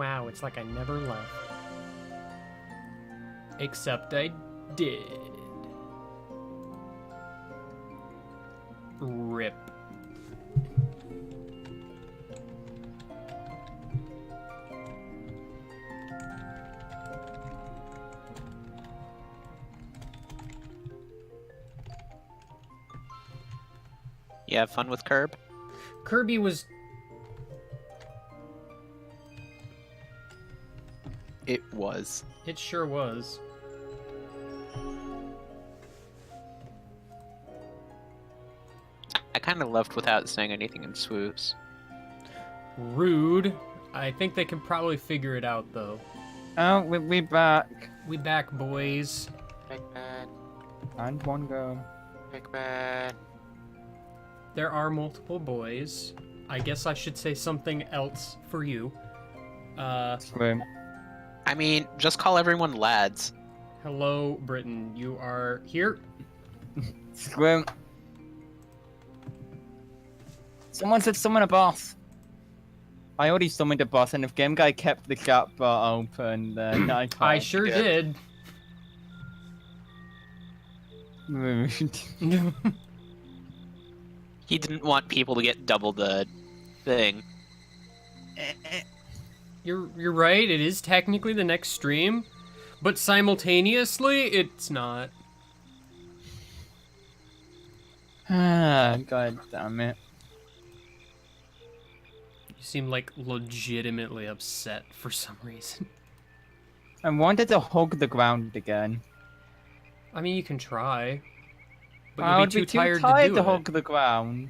Wow, it's like I never left. Except I did. Rip. You have fun with Curb? Kirby was... It was. It sure was. I kind of left without saying anything in swoops. Rude. I think they can probably figure it out, though. Oh, we back. We back, boys. Big man, And one go. big man. There are multiple boys. I guess I should say something else for you. Swim. I mean, just call everyone lads. Hello, Britain. You are here? Swim. Someone said summon a boss. I already summoned a boss, and if Game Guy kept the chat bar open, then I can't. I sure did. He didn't want people to get double the thing. You're right. It is technically the next stream, but simultaneously, it's not. Ah, god damn it. You seem like legitimately upset for some reason. I wanted to hug the ground again. I mean, you can try, but I you'll would be too tired to do it. hug the ground.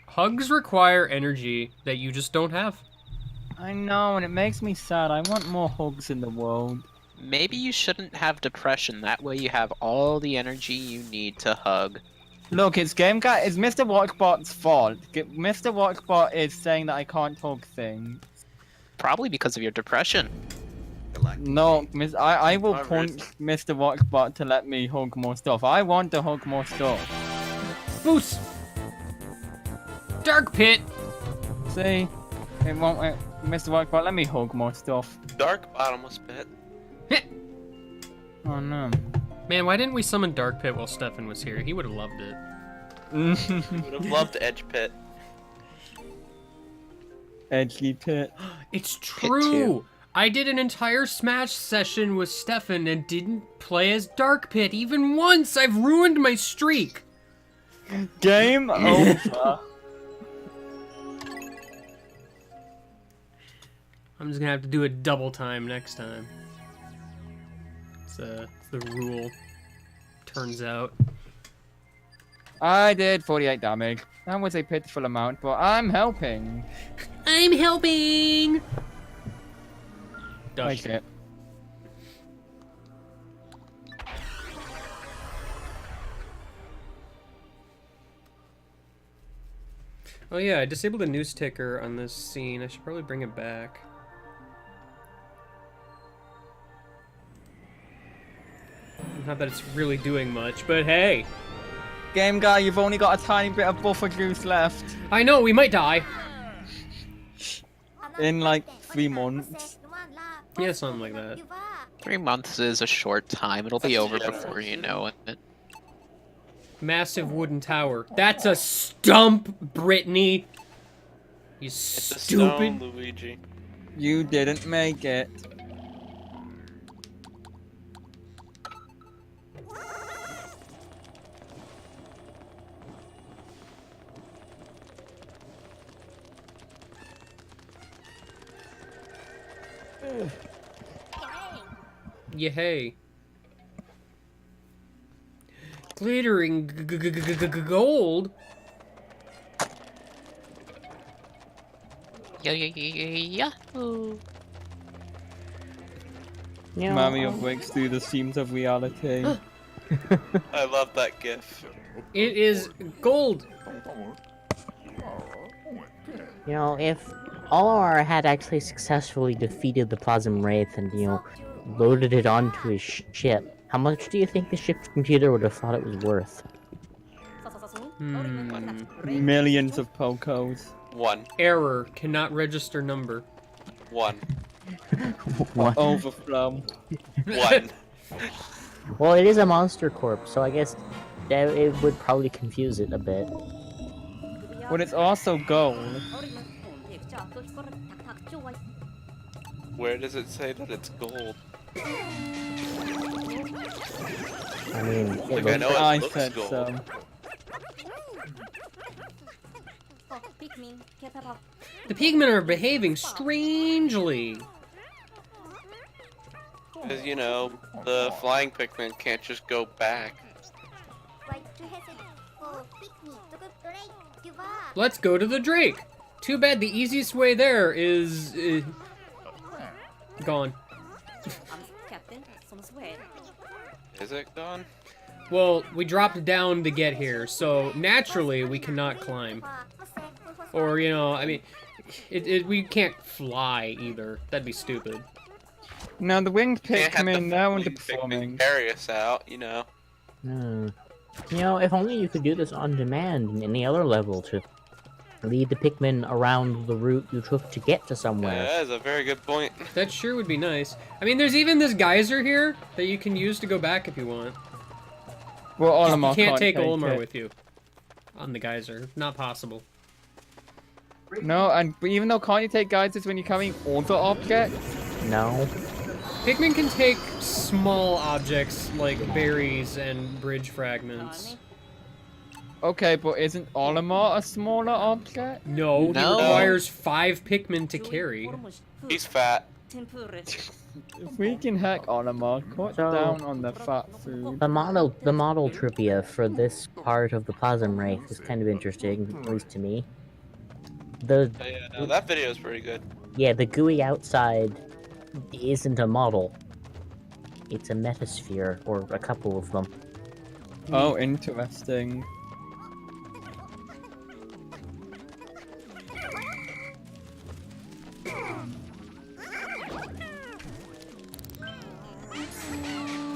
Hugs require energy that you just don't have. I know, and it makes me sad. I want more hugs in the world. Maybe you shouldn't have depression. That way you have all the energy you need to hug. Look, it's Game Guy. It's Mr. Watchbot's fault. Mr. Watchbot is saying that I can't hug things. Probably because of your depression. No, I will Alright. punch Mr. Watchbot to let me hug more stuff. I want to hug more stuff. Boost! Dark Pit! See? It won't. Mr. Watchbot, let me hug more stuff. Dark bottomless pit. Oh no. Man, why didn't we summon Dark Pit while Stefan was here? He would have loved it. Would have loved Edge Pit. Edgy pit. It's Pit true! two. I did an entire Smash session with Stefan and didn't play as Dark Pit even once! I've ruined my streak! Game over. I'm just gonna have to do it double time next time. It's the rule. Turns out. I did 48 damage. That was a pitiful amount, but I'm helping. I'm helping! Dush. Like it. Oh yeah, I disabled the news ticker on this scene. I should probably bring it back. Not that it's really doing much, but hey! Game Guy, you've only got a tiny bit of buffer juice left. I know, we might die! In like 3 months. Yeah, something like that. 3 months is a short time. It'll be over before you know it. Massive wooden tower. That's a stump, Brittany! You It's a stupid! stone, Luigi. You didn't make it. Yeah, hey. Glittering gold? Yahoo! Mario breaks through the seams of reality. I love that gif. It is gold! You know, if Olar had actually successfully defeated the Plasm Wraith and, you know, loaded it onto his ship, how much do you think the ship's computer would have thought it was worth? Millions of Pocos. 1. Error. Cannot register number. 1. What? Overflow. One. Well, it is a monster corpse, so I guess that it would probably confuse it a bit. But it's also gold. Where does it say that it's gold? I mean, it Like, I looks know it I looks said gold. so. The pigmen are behaving strangely. Because, you know, the flying Pikmin can't just go back. Let's go to the Drake. Too bad the easiest way there is gone. Is it gone? Well, we dropped down to get here, so naturally we cannot climb. Or, you know, I mean, we can't fly either. That'd be stupid. Now the winged Can't have the Pikmin, they're flying underperforming. Pikmin carry us out, you know. Hmm. You know, if only you could do this on demand in any other level to lead the Pikmin around the route you took to get to Yeah, somewhere. that is a very good point. That sure would be nice. I mean, there's even this geyser here that you can use to go back if you want. Well, Just Olimar you can't take it. Olimar with you on the geyser. Not possible. No, and even though can't you take geysers when you're carrying other objects? No. Pikmin can take small objects like berries and bridge fragments. Okay, but isn't Olimar a smaller object? No, No. he requires 5 Pikmin to carry. He's fat. If we can hack Olimar, cut So- down on the fat food. The model trivia for this part of the Plasm Wraith is kind of interesting, at least to me. The Yeah, no, that video is pretty good. the gooey outside isn't a model. It's a metasphere, or a couple of them. Oh, interesting.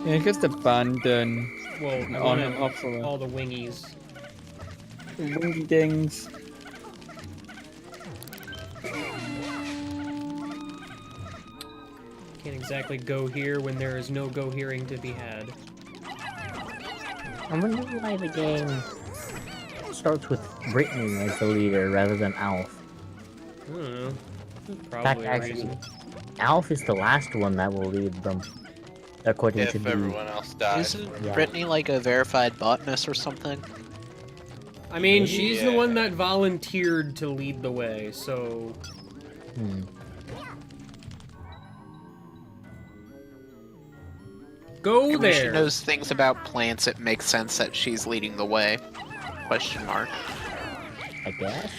Yeah, just abandon Well, on one and of off of all the wingies. wingy dings. Can't exactly go here when there is no go hearing to be had. I wonder why the game starts with Brittany as the leader rather than Alf. I don't know. There's In fact, probably a actually, reason. Alf is the last one that will lead them, according to If the. everyone else dies. Isn't Yeah. Brittany like a verified botanist or something? I mean, she's the one Yeah. that volunteered to lead the way, so... Hmm. Go When she there! knows things about plants, it makes sense that she's leading the way. Question mark. I guess.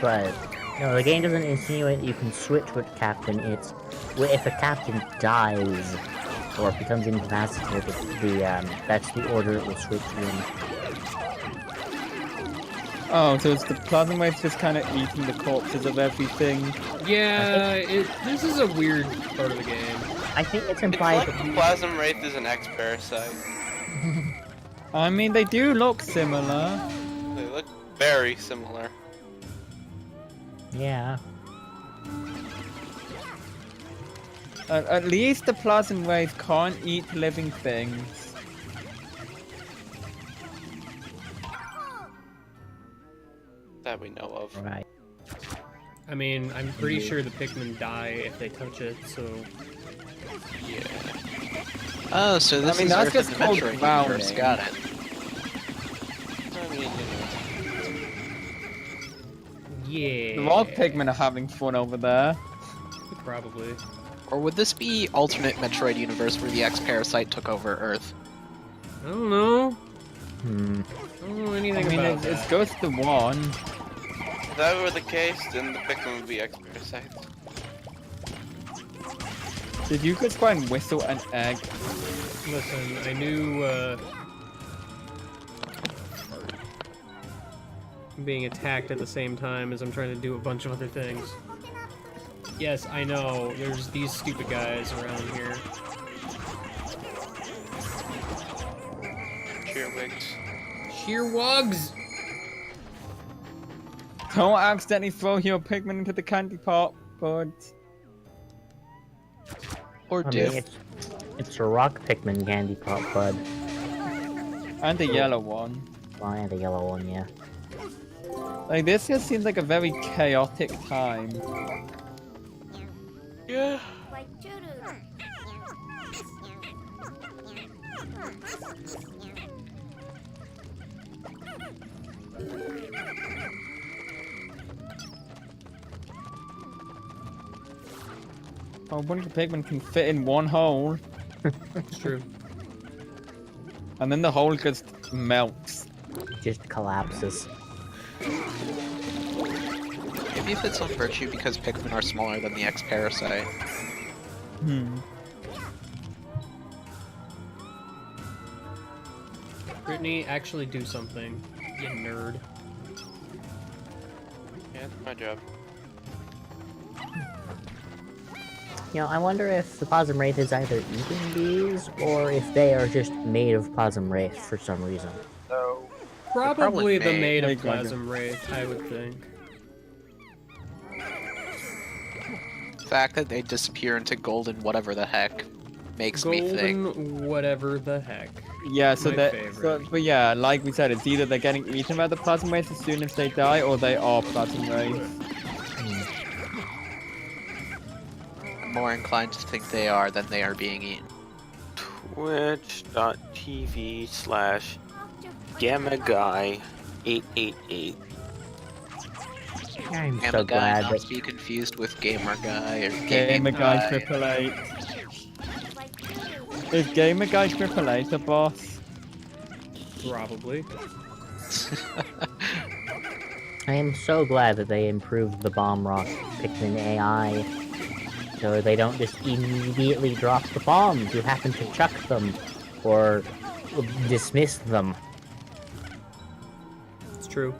But no, the game doesn't insinuate that you can switch with captain. It's if a captain dies or becomes incapacitated, that's the order it will switch in. Oh, so it's the Plasma Wave's just kind of eating the corpses of everything. Yeah, this is a weird part of the game. I think it's It's implied like that Plasm Wraith is an X-Parasite. I mean, they do look similar. They look very similar. yeah. At least the Plasma Wave can't eat living things. That we know of. Right. I mean, I'm pretty sure the Pikmin die if they touch it, so... Yeah. Oh, so this I mean, is that's Earth just in the called Metroid drowning. universe. Got it. I mean, Yeah. The Rock Pigmen are having fun over there. Probably. Or would this be alternate Metroid universe where the X-Parasite took over Earth? I don't know. Hmm. I don't know I anything mean, about it's that. Ghost of One. if that were the case, then the Pikmin would be X-Parasites. Did you just go and whistle an egg? Listen, I knew, I'm being attacked at the same time as I'm trying to do a bunch of other things. Yes, I know, there's these stupid guys around here. Cheerwigs. Shearwugs! Don't accidentally throw your Pigman into the candy pot, bud. Or I do. mean, it's a rock Pikmin candy pop bud. And the yellow one. Oh, and the yellow one, yeah. Like, this just seems like a very chaotic time. Yeah. Oh, a bunch of Pikmin can fit in one hole, It's true. and then the hole just melts. Just collapses. Maybe if it's on Virtue because Pikmin are smaller than the X-Parasite. Hmm. Brittany, actually do something. You nerd. Yeah, that's my job. You know, I wonder if the Plasm Wraith is either eating these, or if they are just made of Plasm Wraith for some reason. So, Probably the made. made of Exactly. Plasm Wraith, I would think. The fact that they disappear into golden whatever the heck makes me think. Golden whatever the heck. Yeah, so My that, favorite. but yeah, like we said, it's either they're getting eaten by the Plasm Wraith as soon as they die, or they are Plasm Wraith. I'm more inclined to think they are than they are being eaten. twitch.tv/GammaGuy888. I'm Gamma so Guy, glad not that to be confused with Gamer Guy or Gamer Guy 888. Is Gamer Guy 888 a boss? Probably. I am so glad that they improved the Bomb Rock Pikmin AI, so they don't just immediately drop the bombs. You happen to chuck them, or dismiss them. It's true.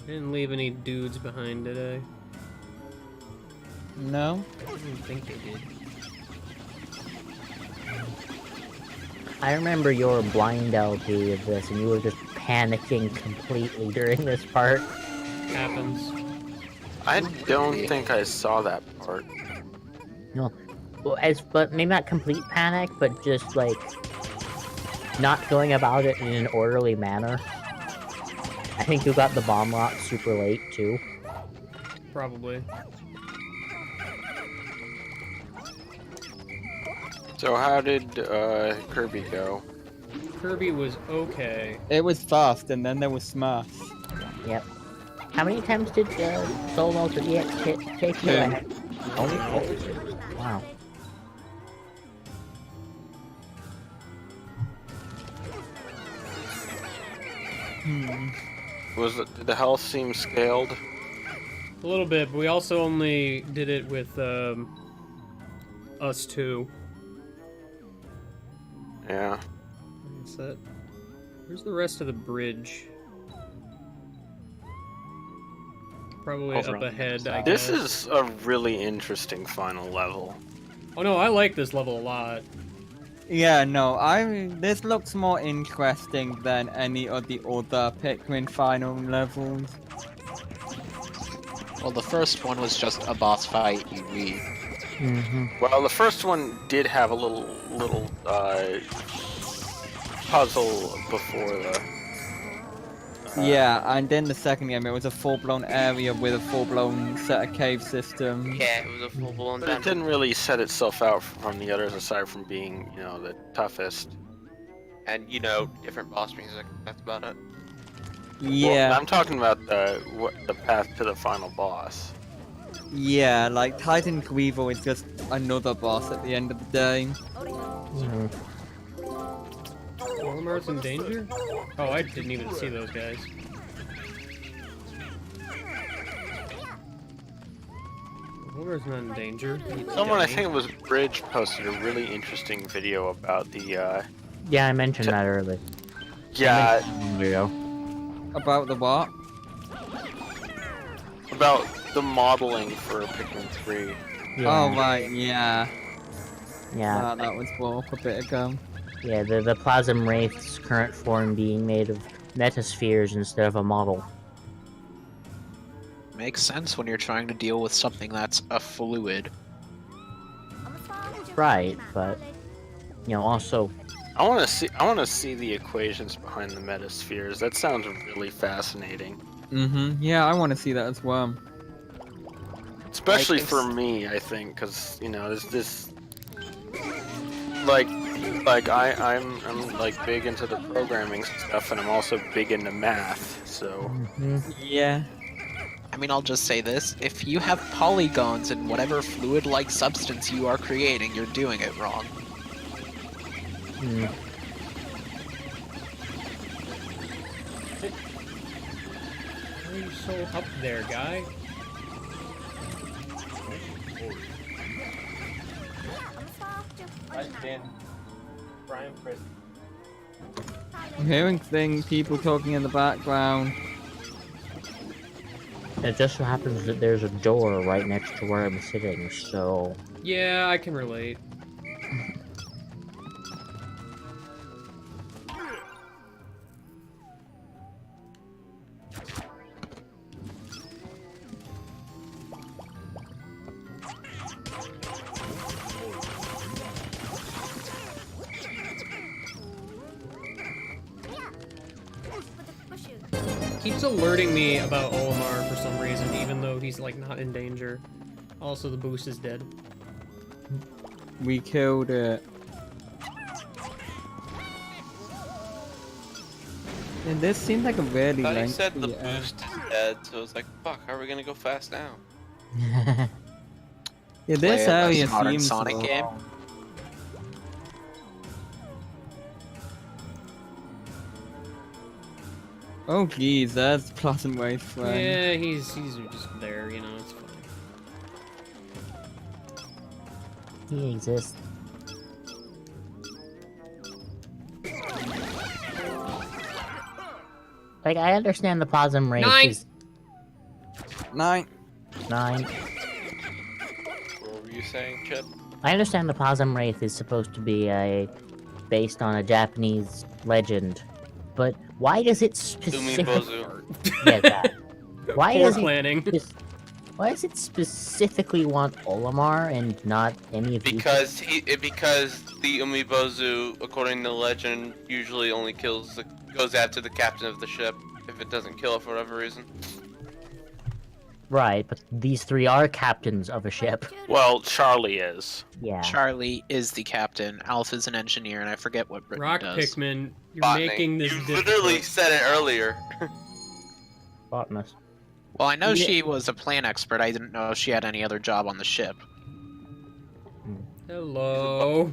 Didn't leave any dudes behind today. No? I don't think they did. I remember your blind LP of this, and you were just panicking completely during this part. Happens. I don't think I saw that part. Well, but maybe not complete panic, but just like not going about it in an orderly manner. I think you got the bomb rock super late too. Probably. So how did Kirby go? Kirby was okay. It was fast, and then there was Smash. Yep. How many times did Soul Ultra EX take you? Two. Only 4. Wow. Did the health seem scaled? A little bit, but we also only did it with us two. Yeah. What's that? Where's the rest of the bridge? Probably Over up on the ahead, I side. guess. This is a really interesting final level. Oh no, I like this level a lot. Yeah, no, this looks more interesting than any of the other Pikmin final levels. Well, the first one was just a boss fight you read. Mm-hmm. Well, the first one did have a little puzzle before the. Yeah, and then the second game, it was a full-blown area with a full-blown set of cave systems. yeah, it was a full-blown But it dungeon. didn't really set itself out from the others aside from being, you know, the toughest. And, different boss music. That's about it. Yeah, Well, I'm talking about the path to the final boss. yeah, like Titan Greevo is just another boss at the end of the day. Mm-hmm. Walmart's in danger? Oh, I didn't even see those guys. Walmart's not in danger. You Someone, I dummy. think it was Bridge, posted a really interesting video about the, Yeah, I mentioned that earlier. yeah, Video. About the what? about the modeling for Pikmin 3. Yeah. Oh, right, yeah. Yeah. That was brought up a bit ago. Yeah, the Plasm Wraith's current form being made of metaspheres instead of a model. Makes sense when you're trying to deal with something that's a fluid. right, but you know, also I want to see the equations behind the metaspheres. That sounds really fascinating. Yeah, I want to see that as well. Especially Like, for me, I think, because you know, there's this like I'm like big into the programming stuff, and I'm also big into math. So Yeah. I mean, I'll just say this: if you have polygons in whatever fluid-like substance you are creating, you're doing it wrong. mm, Why are you so up there, guy? I'm hearing things, people talking in the background. it just so happens that there's a door right next to where I'm sitting, so Yeah, I can relate. Keeps alerting me about Olimar for some reason, even though he's like not in danger. Also, the boost is dead. We killed it. And this seemed like a really I thought he lengthy said the boost is dead, so I was like, fuck, how are we gonna go fast now? Yeah, Play this a area modern seems Sonic so game. long. Oh geez, that's Pleasant Wasteland. Yeah, he's just there, you know, it's fine. he exists. Like, I understand the Plasm Wraith 9! is 9. 9. What were you saying, Chip? I understand the Plasm Wraith is supposed to be based on a Japanese legend, but why does it specifically? Umibozu. Yeah, that. Why Poor does it? planning. Why does it specifically want Olimar and not any of these? Because the Umibozu, according to legend, usually only goes after the captain of the ship if it doesn't kill it for whatever reason. Right, but these three are captains of a ship. well, Charlie is. Yeah. Charlie is the captain, Alpha's an engineer, and I forget what Britain Rock does. Pikmin, you're Botany. making this You difficult. literally said it earlier. Botanist. Well, I know Yeah. she was a plant expert. I didn't know if she had any other job on the ship. Hello.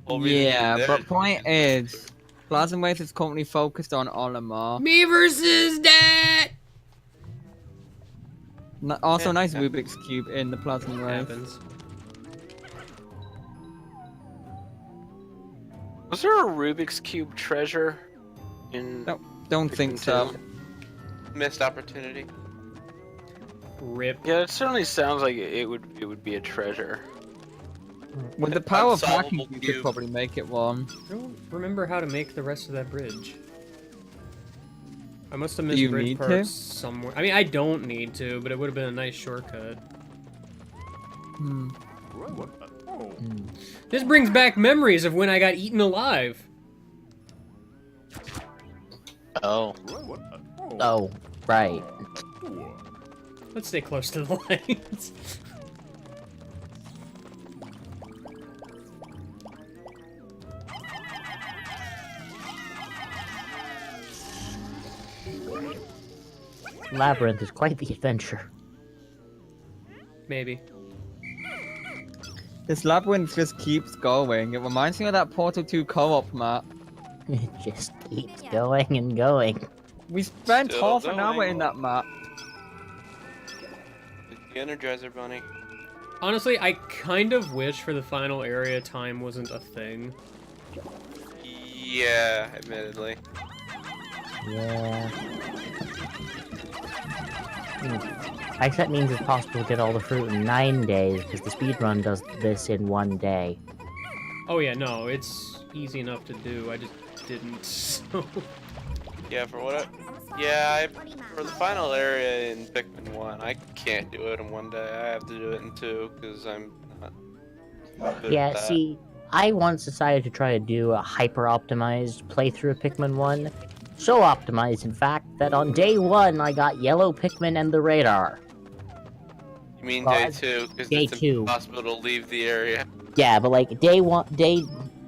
Whole reason Yeah, you but did. point is, Pleasant Waste is currently focused on Olimar. Me versus that. Also, Yeah, nice yeah. Rubik's Cube in the Pleasant Waste. Happens. Was there a Rubik's Cube treasure in? No. Don't think so. Missed opportunity. Rip. Yeah, it certainly sounds like it would be a treasure. With the power of hacking, Unsolvable you cube. could probably make it one. I don't remember how to make the rest of that bridge. I must have Do missed you bridge need to? parts somewhere. I mean, I don't need to, but it would have been a nice shortcut. Hmm. This brings back memories of when I got eaten alive. Oh. Oh, right. Let's stay close to the lines. Labyrinth is quite the adventure. Maybe. This labyrinth just keeps going. It reminds me of that Portal 2 co-op map. It just keeps going and going. We spent Still half an hour going. in that map. The Energizer Bunny. Honestly, I kind of wish for the final area time wasn't a thing. Yeah, admittedly. Yeah. I guess that means it's possible to get all the fruit in 9 days, because the speedrun does this in 1 day. Oh yeah, no, it's easy enough to do. I just didn't. So. Yeah, for what? For the final area in Pikmin 1, I can't do it in 1 day. I have to do it in 2 because I'm not Good Yeah, at that. see, I once decided to try to do a hyper-optimized playthrough of Pikmin 1. So optimized, in fact, that on day 1 I got yellow Pikmin and the radar. You mean Well, day as- 2? Because day it's 2. impossible to leave the area. Yeah, but like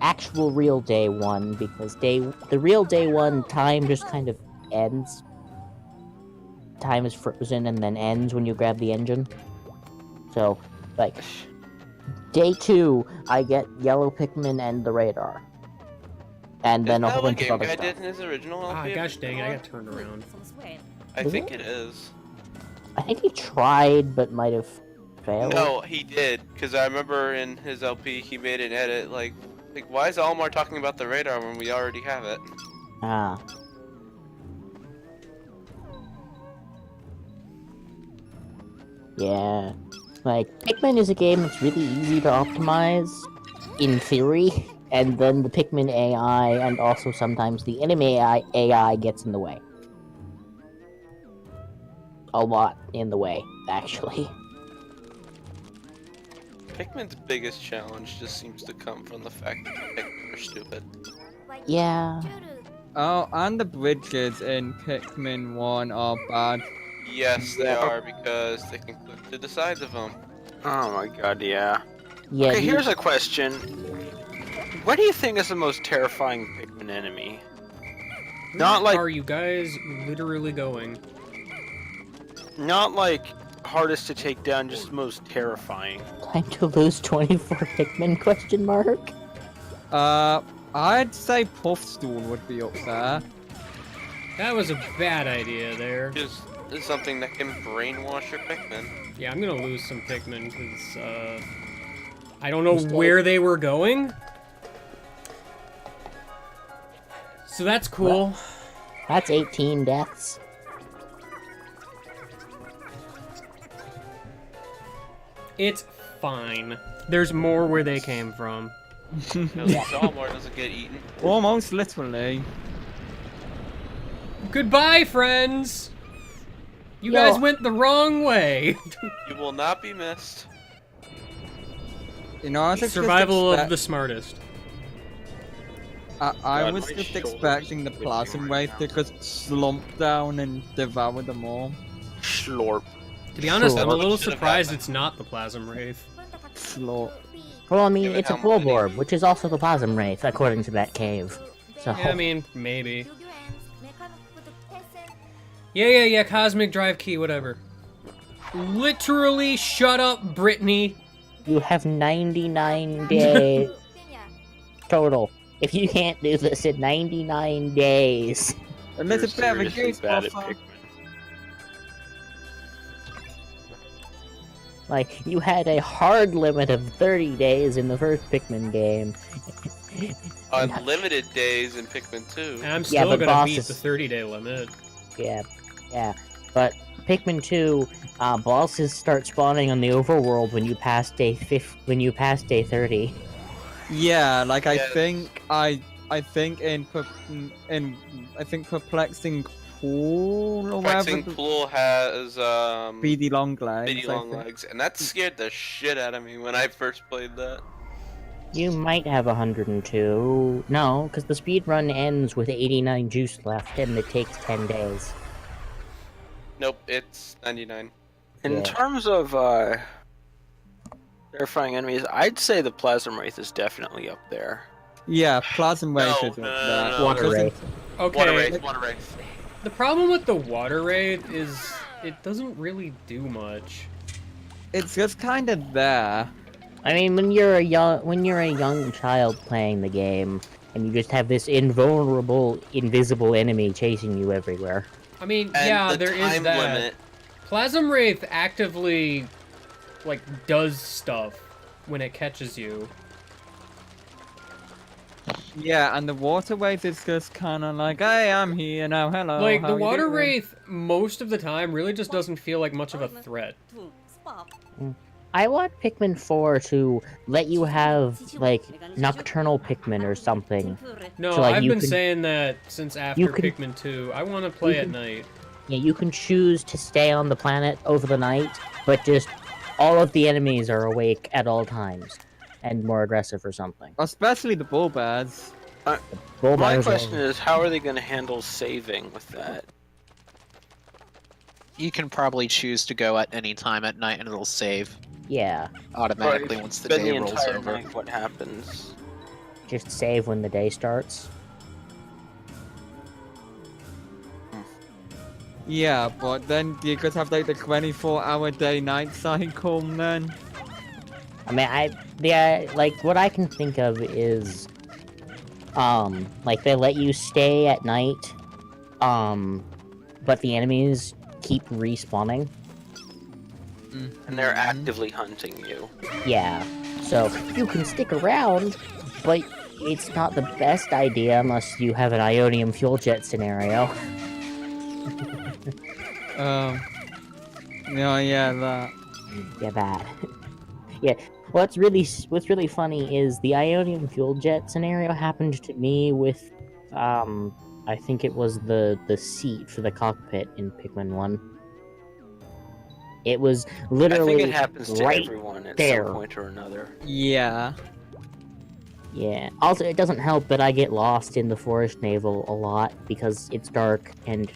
actual real day 1, because the real day 1 time just kind of ends. Time is frozen and then ends when you grab the engine. So, like, day 2, I get yellow Pikmin and the radar. And then Isn't a that whole what bunch of Game other Guy stuff. did in his original Ah, LP? gosh dang it, I got turned around. I Is think it? it is. I think he tried, but might have failed. No, he did, because I remember in his LP he made an edit like why is Almar talking about the radar when we already have it? Ah. Yeah. Like, Pikmin is a game that's really easy to optimize, in theory, and then the Pikmin AI and also sometimes the enemy AI gets in the way. A lot in the way, actually. Pikmin's biggest challenge just seems to come from the fact that Pikmin are stupid. Yeah. Oh, and the bridges in Pikmin 1 are bad. Yes, they are, because they can clip to the sides of them. Oh my god, yeah. Yeah, Okay, these- here's a question. What do you think is the most terrifying Pikmin enemy? Not like- Are you guys literally going? Not like hardest to take down, just most terrifying. Time to lose 24 Pikmin, question mark? I'd say Puffstool would be up there. That was a bad idea there. Just is something that can brainwash your Pikmin. Yeah, I'm gonna lose some Pikmin, because, I don't know where they were going. So that's cool. That's 18 deaths. It's fine. There's more where they came from. At least Almar doesn't get eaten. Almost literally. Goodbye, friends! You Yo. guys went the wrong way. You will not be missed. You know, I was just Survival of expect- the smartest. I God, was my just shoulders expecting the are Plasm twitching Wraith right to now. just slump down and devour them all. Slorp. To be honest, Sure. I'm a little Should've surprised happened. it's not the Plasm Wraith. Slurp. Well, I mean, Given it's a how many- Bulborb, which is also the Plasm Wraith, according to that cave. So, Yeah, I mean, maybe. Yeah, Cosmic Drive Key, whatever. Literally, shut up, Brittany. you have 99 days total. If you can't do this in 99 days, And there's a You're bit of a seriously goose bad at buffer. Pikmin. like, you had a hard limit of 30 days in the first Pikmin game. Unlimited days in Pikmin 2. And I'm Yeah, still but gonna beat bosses- the 30-day limit. Yeah, yeah. But Pikmin 2, bosses start spawning on the overworld when you pass day 30. Yeah, like I Yes. think Perplexing Pool or whatever. Flexing Pool has Beady Long Legs. Bitty I long think. legs, and that scared the shit out of me when I first played that. You might have 102. No, because the speedrun ends with 89 juice left, and it takes 10 days. Nope, it's 99. In Yeah. terms of terrifying enemies, I'd say the Plasm Wraith is definitely up there. Yeah, Plasm Wraith No, is up no, there. no, no. Water Doesn't- Wraith. Okay, Water Wraith, Water Wraith. the problem with the Water Wraith is it doesn't really do much. It's just kind of there. I mean, when you're a young child playing the game, and you just have this invulnerable, invisible enemy chasing you everywhere. I mean, And yeah, the there is time that. limit. Plasm Wraith actively, like, does stuff when it catches you. Yeah, and the Water Wraith is just kind of like, hey, I'm here now, hello. Like, how the you Water doing?" Wraith, most of the time, really just doesn't feel like much of a threat. I want Pikmin 4 to let you have, like, nocturnal Pikmin or something. No, So, like, I've you been can- saying that since after you can- Pikmin 2. I want to play you at can- night. Yeah, you can choose to stay on the planet over the night, but just all of the enemies are awake at all times. and more aggressive or something. Especially the bull bears. Bull My bears are- question is, how are they going to handle saving with that? You can probably choose to go at any time at night and it'll save yeah, automatically But once the spend day the rolls entire over. night, what happens? just save when the day starts. Yeah, but then you could have like the 24-hour day-night cycle then. I mean, like what I can think of is, like they let you stay at night, but the enemies keep respawning. And they're actively hunting you. Yeah, so you can stick around, but it's not the best idea unless you have an Ionium fuel jet scenario. Yeah, that. Yeah, that. Yeah, what's really funny is the Ionium fuel jet scenario happened to me with, I think it was the seat for the cockpit in Pikmin 1. It was I literally think it happens to right everyone at there. some point or another. Yeah. Yeah. Also, it doesn't help that I get lost in the Forest Navel a lot because it's dark and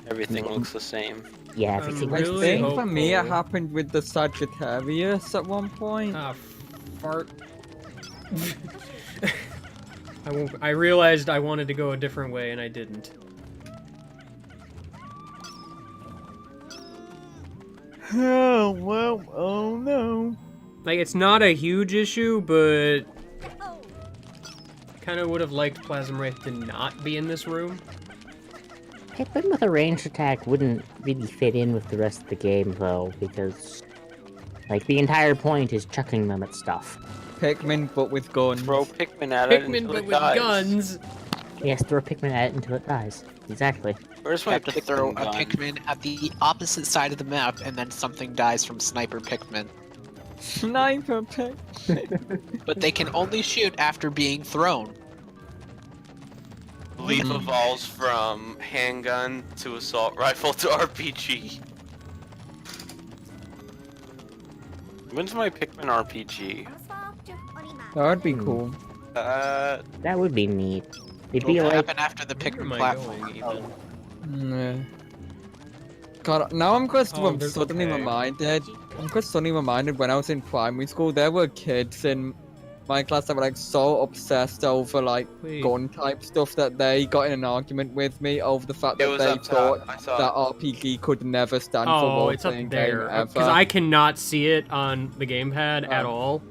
Everything looks the same. yeah, I'm everything. I Really think for me it hopeful. happened with the Sagittarius at one point. Ah, fart. I realized I wanted to go a different way and I didn't. Oh, well, oh no. Like, it's not a huge issue, but kind of would have liked Plasm Wraith to not be in this room. Pikmin with a ranged attack wouldn't really fit in with the rest of the game, though, because, like, the entire point is chucking them at stuff. Pikmin, but with guns. Throw Pikmin at it Pikmin, until but it with dies. guns. Yes, throw a Pikmin at it until it dies. Exactly. Where's You my have to throw a gun? Pikmin at the opposite side of the map and then something dies from Sniper Pikmin. Sniper Pikmin. But they can only shoot after being thrown. Leaf evolves from handgun to assault rifle to RPG. When's my Pikmin RPG? That would be cool. That would be neat. It'd It'll be like, happen after the Where Pikmin am I platform. going, even? Yeah. God, now I'm just Oh, there's a suddenly pig. reminded. I'm just suddenly reminded when I was in primary school, there were kids in my class that were like so obsessed over like Wait. gun type stuff that they got in an argument with me over the fact It that was they up thought top. I saw that it. RPG could never stand for Oh, role it's up playing there. game Because ever. I cannot see it on the gamepad at Oh. all.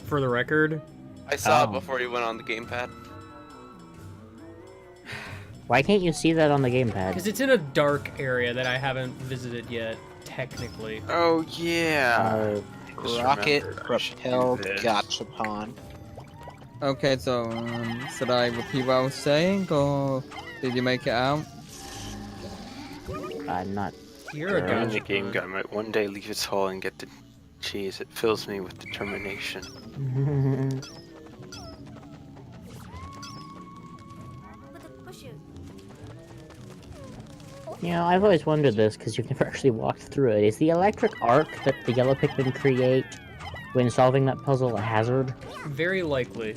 For the record. I saw Oh. it before you went on the gamepad. why can't you see that on the gamepad? Because it's in a dark area that I haven't visited yet, technically. Oh yeah. Uh, Rocket remembered I propelled should do this. Gachapon. Okay, so should I repeat what I was saying, or did you make it out? I'm not. You're a Growing the gachapon. game guy might one day leave its hole and get the cheese. It fills me with determination. You know, I've always wondered this because you've never actually walked through it. Is the electric arc that the yellow Pikmin create when solving that puzzle a hazard? Very likely.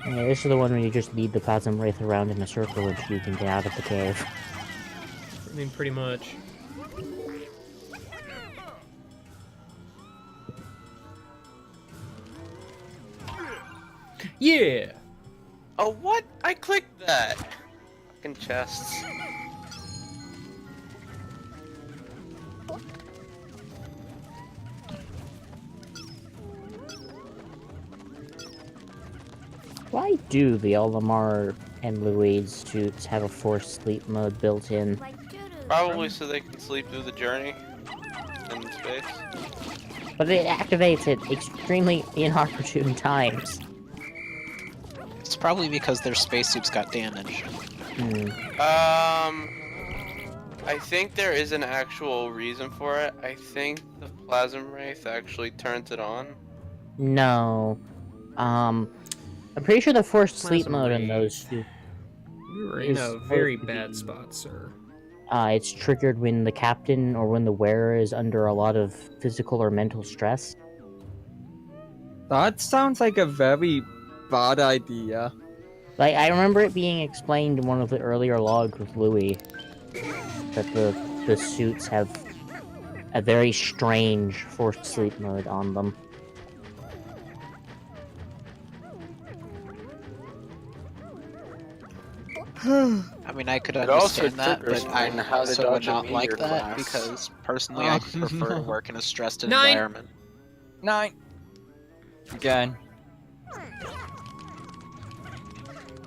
Yeah, this is the one where you just lead the Plasm Wraith around in a circle until you can get out of the cave. I mean, pretty much. Yeah! Oh, what? I clicked that. Fucking chests. Why do the Olimar and Louise suits have a forced sleep mode built in? Probably so they can sleep through the journey in space. But it activates at extremely inopportune times. It's probably because their spacesuits got damaged. Hmm. I think there is an actual reason for it. I think the Plasm Wraith actually turns it on. No. I'm pretty sure the forced sleep Plasm mode in Wraith. those two. You were in Is a very supposed to bad be- spot, sir. It's triggered when the captain or when the wearer is under a lot of physical or mental stress. That sounds like a very bad idea. Like, I remember it being explained in one of the earlier logs with Louis that the suits have a very strange forced sleep mode on them. I mean, I could It also understand that, triggers but I mine how to also would dodge a not like meteor that class. because personally, I prefer to work in a stressed 9. environment. 9. Again.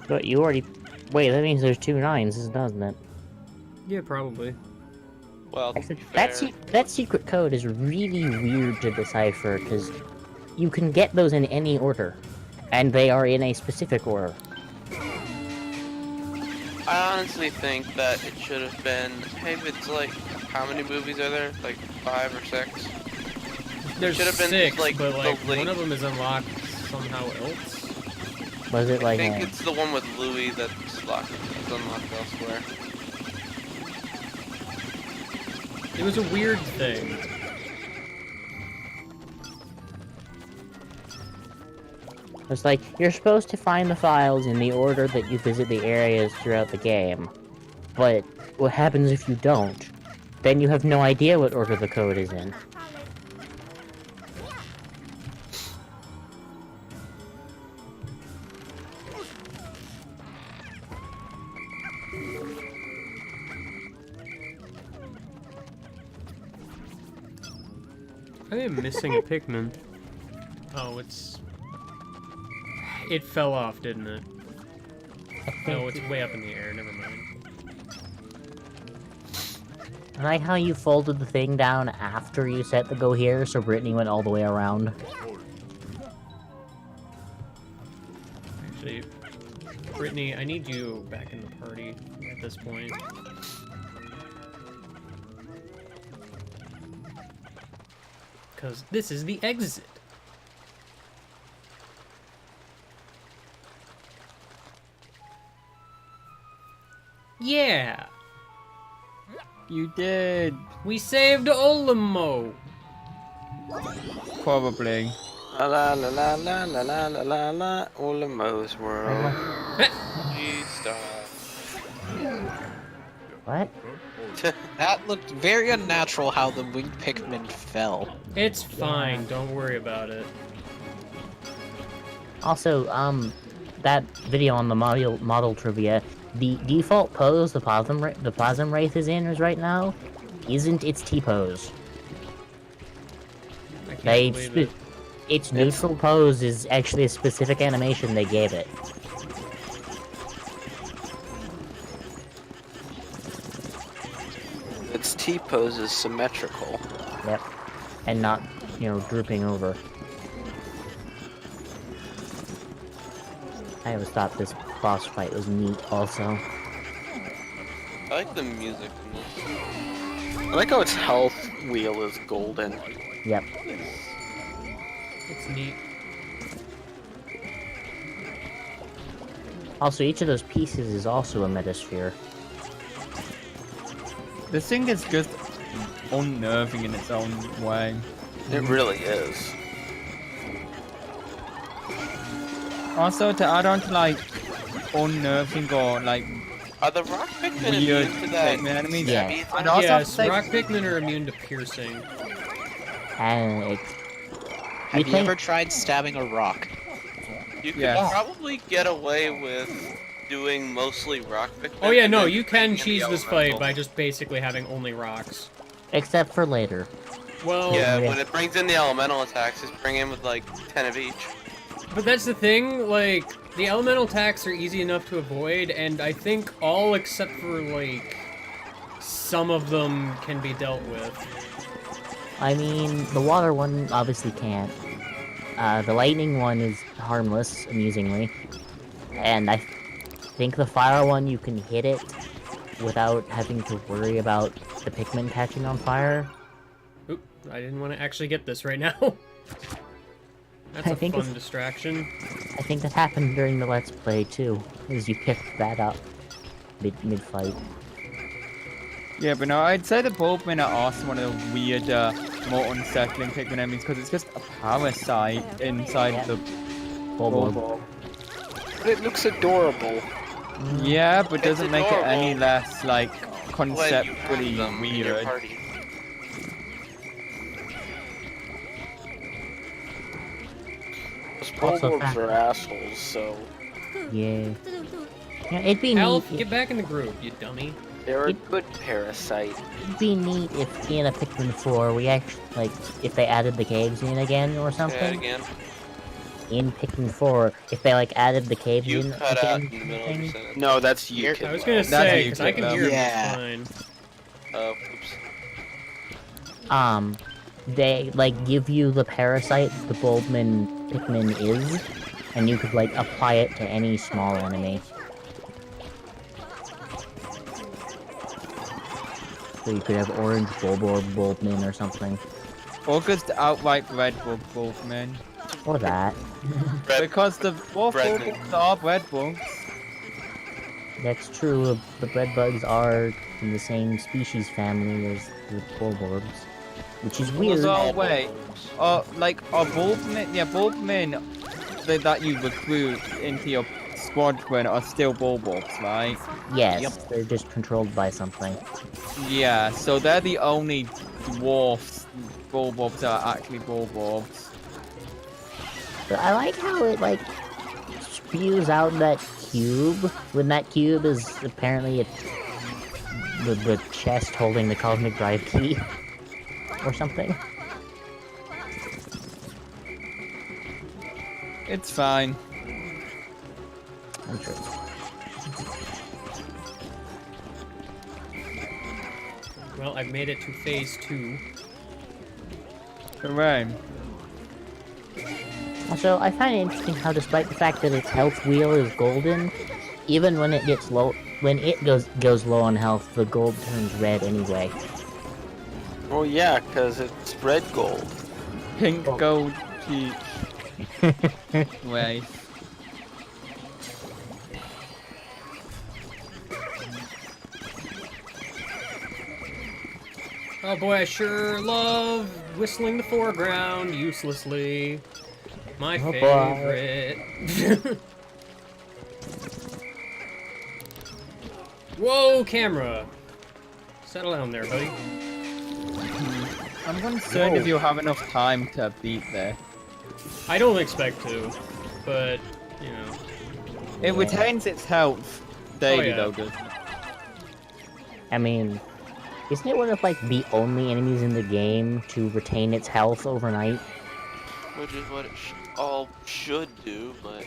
But you already... Wait, that means there's 2 9s, doesn't it? Yeah, probably. Well, to Actually, be that, fair, that secret code is really weird to decipher, because you can get those in any order, and they are in a specific order. I honestly think that it should have been. Hey, it's like, how many movies are there? Like 5 or 6. There's Should've been, 6, like, but the like one link. of them is unlocked somehow else. Was it I like think a... it's the one with Louis that's locked. It's unlocked elsewhere. It was a weird thing. It's like, you're supposed to find the files in the order that you visit the areas throughout the game. But what happens if you don't? Then you have no idea what order the code is in. I am missing a Pikmin. Oh, it's... It fell off, didn't it? No, it's way up in the air, never mind. I like how you folded the thing down after you set the go here, so Brittany went all the way around. Actually, Brittany, I need you back in the party at this point. Because this is the exit. Yeah! You did. We saved Olimo! Probably. La la la la la la la la la la. Olimo's world. G-Star. What? That looked very unnatural how the winged Pikmin fell. It's fine, don't worry about it. Also, that video on the model trivia, the default pose the Plasm Wraith is in right now isn't its T-pose. I can't They believe it. its neutral pose is actually a specific animation they gave it. Its T-pose is symmetrical. Yep. And not, drooping over. I always thought this boss fight was neat also. I like the music in this. I like how its health wheel is golden. Yep. It's neat. Also, each of those pieces is also a metasphere. This thing is just unnerving in its own way. It really is. Also, to add on to like unnerving or like Are the rock Pikmin weird immune to that? Pikmin enemies, Yeah. stabby And thing? also, Yes, like- rock Pikmin are immune to piercing. And it... Have you think- ever tried stabbing a rock? You could Yes. probably get away with doing mostly rock Pikmin. Oh yeah, and no, then you can bringing in the cheese this fight elemental. by just basically having only rocks. Except for later. Well, Yeah, yeah. when it brings in the elemental attacks, just bring in with like 10 of each. but that's the thing, like, the elemental attacks are easy enough to avoid, and I think all except for, like, some of them can be dealt with. I mean, the water one obviously can't. The lightning one is harmless, amusingly. And I think the fire one, you can hit it without having to worry about the Pikmin catching on fire. Oop, I didn't want to actually get this right now. That's I a think fun it's- distraction. I think that happened during the Let's Play, too, as you picked that up. mid fight. Yeah, but no, I'd say the Bulbmin are also one of the weirder, more unsettling Pikmin enemies because it's just a parasite inside Yeah. the Bulborb. Bulborb. But it looks adorable. Yeah, but It's doesn't make it any adorable. less like When you have conceptually them in your weird. party. Those Also Bulborbs fact- are assholes, so Yeah. Yeah, it'd be Elf, neat. get back in the group, you dummy. they're a good parasite. It'd be neat if in a Pikmin 4 we actually like if they added the caves in again or Say that something. again. In Pikmin 4, if they like added the caves You in cut out again. in the middle of your thing. sentence. No, that's you. You're- I was Kidwell. gonna That's say, you, because I can Kidwell. hear him Yeah. fine. Oh, oops. They like give you the parasite the Bulbmin Pikmin is, and you could like apply it to any small enemy. So you could have orange Bulborb Bulbmin or something. Or just outright red Bulbmin. Or that. Red, Because the dwarf Red Bulbs are red bugs. That's true. The bread bugs are in the same species family as the Bulborbs, which is weird. So wait, like a Bulbmin, yeah, Bulbmin that you recruit into your squadron are still Bulborbs, right? Yes, they're just controlled by something. Yeah, so they're the only dwarfs Bulborbs that are actually Bulborbs. But I like how it like spews out that cube when that cube is apparently the chest holding the cosmic drive key or something. It's fine. I'm sure. Well, I've made it to phase 2. Hooray. Also, I find it interesting how, despite the fact that its health wheel is golden, even when it gets low, when it goes low on health, the gold turns red anyway. Well, yeah, because it's red gold. Pink, gold, peach. Wait. Oh boy, I sure love whistling the foreground uselessly. My Oh boy. favorite. Whoa, camera! Settle down there, buddy. I'm concerned if you have enough time to beat this. I don't expect to, but, you know. It retains its health daily, yeah. though, does I mean, isn't it one of like the only enemies in the game to retain its health overnight? Which is what it all should do, but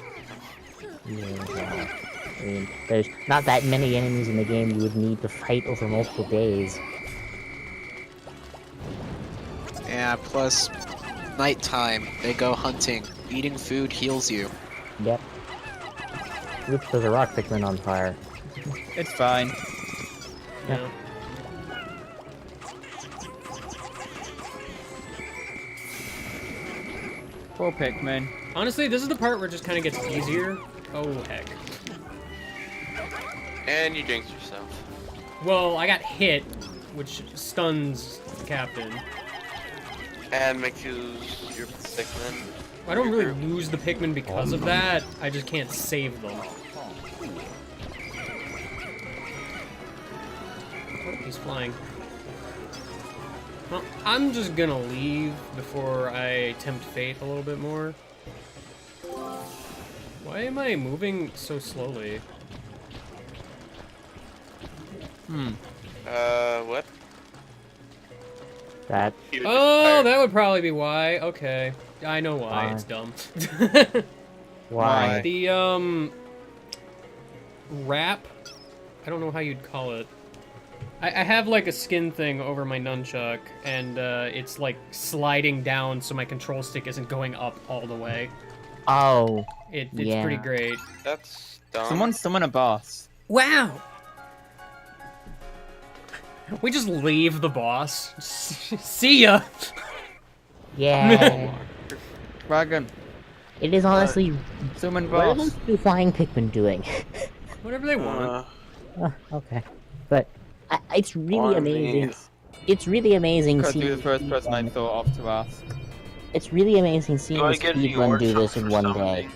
Yeah. I mean, there's not that many enemies in the game you would need to fight over multiple days. Yeah, plus nighttime, they go hunting. Eating food heals you. Yep. Oops, there's a rock Pikmin on fire. It's fine. Yeah. Yeah. Poor Pikmin. Honestly, this is the part where it just kind of gets easier. Oh, heck. and you jinxed yourself. Well, I got hit, which stuns the captain. And makes you lose your Pikmin. I don't really lose the Pikmin because of that. I just can't save them. Oh, he's flying. Well, I'm just gonna leave before I tempt fate a little bit more. Why am I moving so slowly? What? That Oh, that would probably be why. Okay. I know why. Why? It's dumb. why? The, wrap? I don't know how you'd call it. I have, like, a skin thing over my nunchuck, and, it's, like, sliding down so my control stick isn't going up all the way. Oh, It's Yeah. pretty great. That's dumb. Someone summon a boss. Wow! We just leave the boss. See ya! yeah. Dragon. It is honestly. Summon What are boss. those two flying Pikmin doing? Whatever they want. Okay. But it's really Or amazing. me. It's really amazing Could seeing be the first person I speedrun- thought of to ask. It's really amazing seeing Do the I get any speedrun ore do chunks this in for one summoning? day.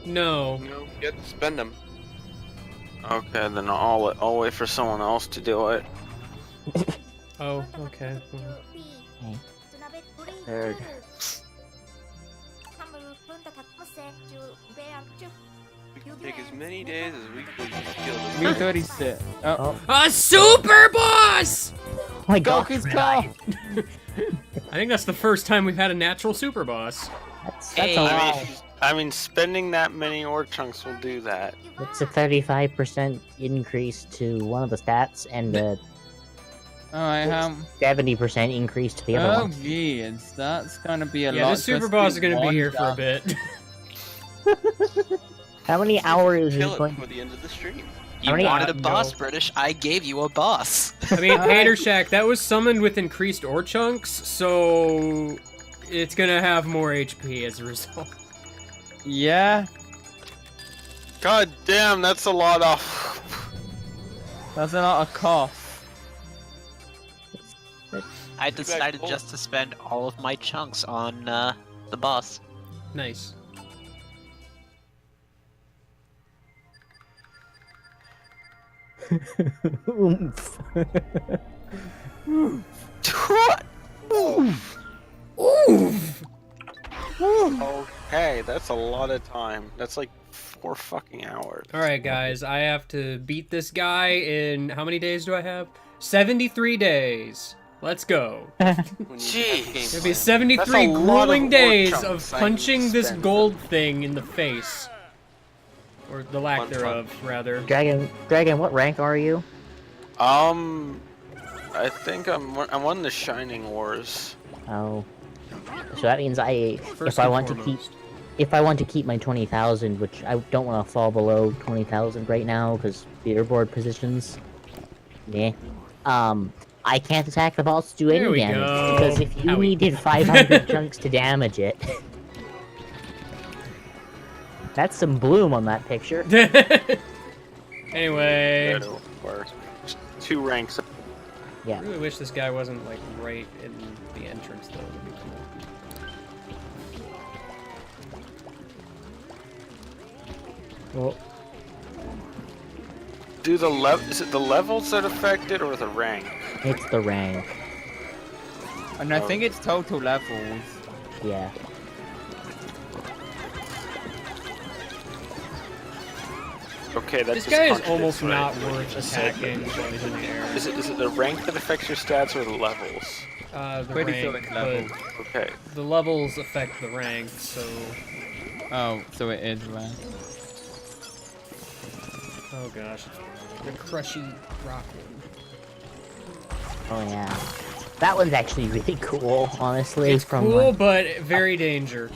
No. No, you have to spend them. Okay, then I'll wait for someone else to do it. Oh, okay. Well, Third. We can take as many days as we please to kill this. Me 36. Oh, a super boss! Oh my god, Goku's car! I think that's the first time we've had a natural super boss. that's Hey, a lot. I mean, spending that many ore chunks will do that. It's a 35% increase to one of the stats and a Alright, 70% increase to the other oh one. geez, that's gonna be a lot. Yeah, this super just boss to is gonna be one here for a down. bit. How many hours is Kill it going? before the end of the stream. You many- wanted a No. boss, British. I gave you a boss. I mean, Painter Shack, that was summoned with increased ore chunks, so it's gonna have more HP as a result. Yeah, God damn, that's a lot of. that's a lot of cough. I decided just to spend all of my chunks on the boss. Nice. Oomph. Okay, that's a lot of time. That's like 4 fucking hours. Alright, guys, I have to beat this guy in. How many days do I have? 73 days. Let's go. When you Jeez. have game It'll be plan. 73 That's a lot of grueling ore days chunks of I punching this spent. gold thing in the face. Or the lack Fun, fun. thereof, rather. Dragon, what rank are you? I think I'm on the Shining Wars. Oh, so that means First if I and want foremost. to keep my 20,000, which I don't want to fall below 20,000 right now because leaderboard positions. Yeah. I can't attack the boss to do There any we damage go. because if you Howie. needed 500 chunks to damage it, that's some bloom on that picture. Anyway, Good, or 2 ranks. I really wish this guy wasn't like right in the entrance though. That'd be cool. Well, Do is it the levels that affect it or the rank? it's the rank. And I think it's total levels. Yeah. Okay, that's This guy is almost not worth attacking while he's in the air. Is it the rank that affects your stats or the levels? The Pretty sure rank, it's but levels. Okay. the levels affect the rank, so... Oh, so it is right. Oh gosh. The crushy rock one. Oh yeah. That one's actually really cool, honestly. It's from cool, like- but very danger.